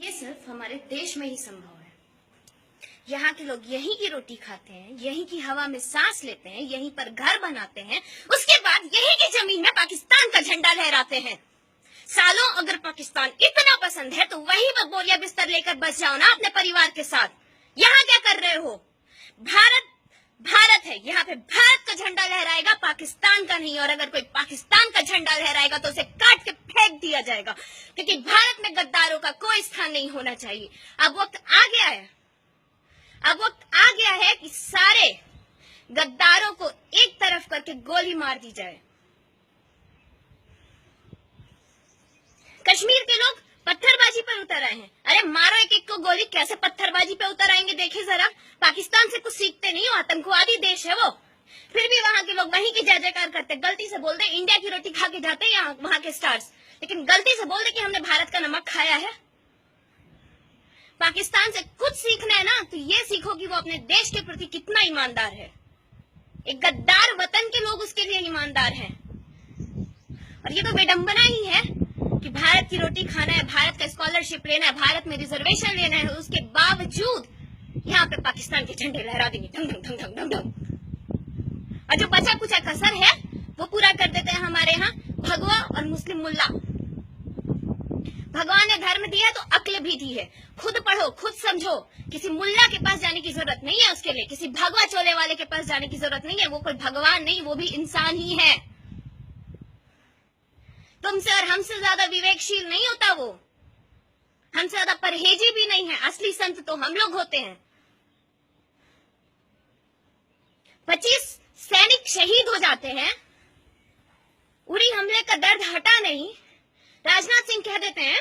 ये सिर्फ हमारे देश में ही संभव है। यहाँ के लोग यहीं की रोटी खाते हैं, यहीं की हवा में सांस लेते हैं, यहीं पर घर बनाते हैं, उसके बाद यहीं की जमीन में पाकिस्तान का झंडा लहराते हैं। सालों अगर पाकिस्तान इतना पसंद है तो वहीं पर बोरिया बिस्तर लेकर बस जाओ ना अपने परिवार के साथ। यहाँ क्या कर रहे हो? भारत भारत है, यहाँ पे भारत का झंडा लहराएगा, पाकिस्तान का नहीं। और अगर कोई पाकिस्तान का झंडा लहराएगा तो उसे काट के फेंक दिया जाएगा, क्योंकि भारत में गद्दारों का कोई स्थान नहीं होना चाहिए। अब वक्त आ गया है, अब वक्त आ गया है कि सारे गद्दारों को एक तरफ करके गोली मार दी जाए। कश्मीर के लोग पत्थरबाजी पर उतर आए हैं। अरे मारो एक एक को गोली, कैसे पत्थरबाजी पे उतर आएंगे देखिए जरा। पाकिस्तान से कुछ सीखते नहीं हो, आतंकवादी देश है वो। फिर भी वहां के लोग वहीं की जय जयकार करते, गलती से बोलते इंडिया की रोटी खा के जाते हैं वहां के स्टार्स, लेकिन गलती से बोलते कि हमने भारत का नमक खाया है। पाकिस्तान से कुछ सीखना है ना तो ये सीखो कि वो अपने देश के प्रति कितना ईमानदार है। एक गद्दार वतन के लोग उसके लिए ईमानदार हैं। और ये तो विडंबना ही है कि भारत की रोटी खाना है, भारत का स्कॉलरशिप लेना है, भारत में रिजर्वेशन लेना है, उसके बावजूद यहाँ पे पाकिस्तान के झंडे लहरा देंगे ढंग ढंग ढंग ढंग ढंग। और जो बचा कुचा कसर है वो पूरा कर देते हैं हमारे यहाँ भगवा और मुस्लिम मुल्ला। भगवान ने धर्म दिया तो अक्ल भी दी है। खुद पढ़ो, खुद समझो। किसी मुल्ला के पास जाने की जरूरत नहीं है उसके लिए, किसी भगवा चोले वाले के पास जाने की जरूरत नहीं है। वो कोई भगवान नहीं, वो भी इंसान ही है। तुमसे और हमसे ज्यादा विवेकशील नहीं होता वो, हमसे ज्यादा परहेजी भी नहीं है। असली संत तो हम लोग होते हैं। 25 सैनिक शहीद हो जाते हैं, उरी हमले का दर्द हटा नहीं। राजनाथ सिंह कह देते हैं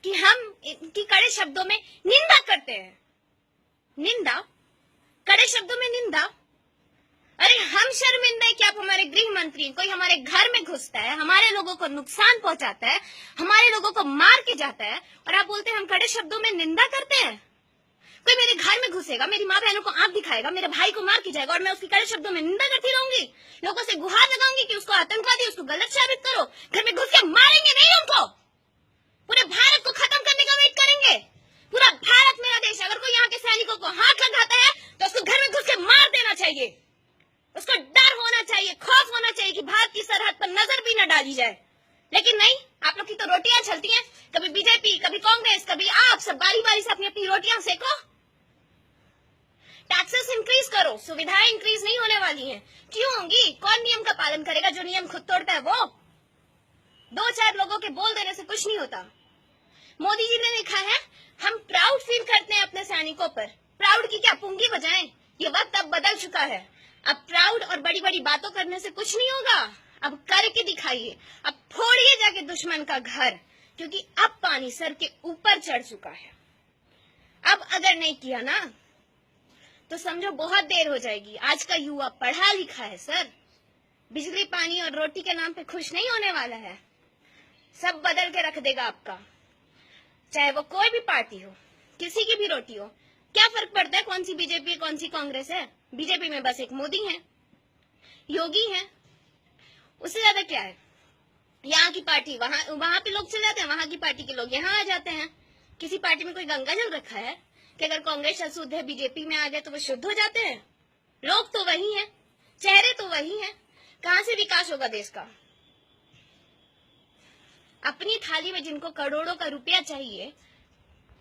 कि हम इनकी कड़े शब्दों में निंदा करते हैं। निंदा, कड़े शब्दों में निंदा। अरे हम शर्मिंदा है कि आप हमारे गृह मंत्री, कोई हमारे घर में घुसता है, हमारे लोगों को नुकसान पहुंचाता है, हमारे लोगों को मार के जाता है, और आप बोलते हैं हम कड़े शब्दों में निंदा करते हैं। कोई मेरे घर में घुसेगा, मेरी माँ बहनों को आंख दिखाएगा, मेरे भाई को मार के जाएगा, और मैं उसकी कड़े शब्दों में निंदा करती रहूंगी। लोगों से गुहार लगाऊंगी कि उसको आतंकवादी, उसको गलत साबित करो। घर में घुस के मारेंगे नहीं उनको, पूरे भारत को खत्म करने का वेट करेंगे। पूरा भारत मेरा देश। अगर कोई यहाँ के सैनिकों को हाथ लगाता है तो उसको घर में घुस के मार देना चाहिए। उसको डर होना चाहिए, खौफ होना चाहिए कि भारत की सरहद पर नजर भी न डाली जाए। लेकिन नहीं, आप लोग की तो रोटियां चलती हैं, कभी बीजेपी, कभी कांग्रेस, कभी आप, सब बारी बारी से अपनी अपनी रोटियां सेको। टैक्सेस इंक्रीज करो, सुविधाएं इंक्रीज नहीं होने वाली हैं। क्यों होंगी? कौन नियम का पालन करेगा? जो नियम खुद तोड़ता है वो। 2-4 लोगों के बोल देने से कुछ नहीं होता। मोदी जी ने लिखा है हम प्राउड फील करते हैं अपने सैनिकों पर। प्राउड की क्या पुंगी बजाएं? ये वक्त अब बदल चुका है। अब प्राउड और बड़ी बड़ी बातों करने से कुछ नहीं होगा। अब करके दिखाइए, अब फोड़िए जाके दुश्मन का घर, क्योंकि अब पानी सर के ऊपर चढ़ चुका है। अब अगर नहीं किया ना तो समझो बहुत देर हो जाएगी। आज का युवा पढ़ा लिखा है सर, बिजली, पानी और रोटी के नाम पे खुश नहीं होने वाला है। सब बदल के रख देगा आपका, चाहे वो कोई भी पार्टी हो, किसी की भी रोटी हो। क्या फर्क पड़ता है कौन सी बीजेपी है, कौन सी कांग्रेस है? बीजेपी में बस एक मोदी है, योगी है, उससे ज्यादा क्या है? यहाँ की पार्टी वहां पे लोग चले जाते हैं, वहां की पार्टी के लोग यहाँ आ जाते हैं। किसी पार्टी में कोई गंगा जल रखा है कि अगर कांग्रेस अशुद्ध है, बीजेपी में आ गए तो वो शुद्ध हो जाते हैं? लोग तो वही हैं, चेहरे तो वही हैं। कहां से विकास होगा देश का? अपनी थाली में जिनको करोड़ों का रुपया चाहिए,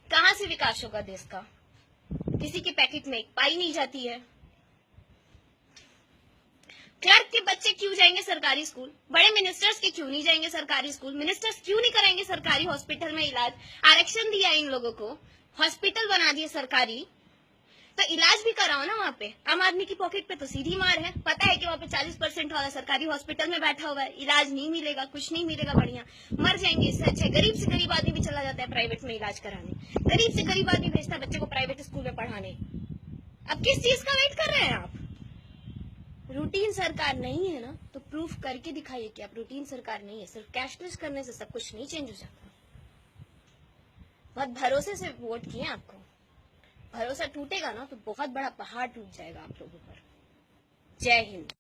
कहां से विकास होगा देश का? किसी के पैकेट में एक पाई नहीं जाती है। क्लर्क के बच्चे क्यों जाएंगे सरकारी स्कूल? बड़े मिनिस्टर्स के क्यों नहीं जाएंगे सरकारी स्कूल? मिनिस्टर्स क्यों नहीं कराएंगे सरकारी हॉस्पिटल में इलाज? आरक्षण दिया इन लोगों को, हॉस्पिटल बना दिए सरकारी, तो इलाज भी कराओ ना वहाँ पे। आम आदमी की पॉकेट पे तो सीधी मार है। पता है कि वहाँ पे 40% वाला सरकारी हॉस्पिटल में बैठा हुआ है, इलाज नहीं मिलेगा, कुछ नहीं मिलेगा, बढ़िया मर जाएंगे। इससे अच्छा गरीब से गरीब आदमी भी चला जाता है प्राइवेट में इलाज कराने, गरीब से गरीब आदमी भेजता है बच्चे को प्राइवेट स्कूल में पढ़ाने। अब किस चीज का वेट कर रहे हैं आप? रूटीन सरकार नहीं है ना तो प्रूफ करके दिखाइए कि आप रूटीन सरकार नहीं है। सिर्फ कैशलेस करने से सब कुछ नहीं चेंज हो जाता। बहुत भरोसे से वोट किए आपको, भरोसा टूटेगा ना तो बहुत बड़ा पहाड़ टूट जाएगा आप लोगों पर। जय हिंद।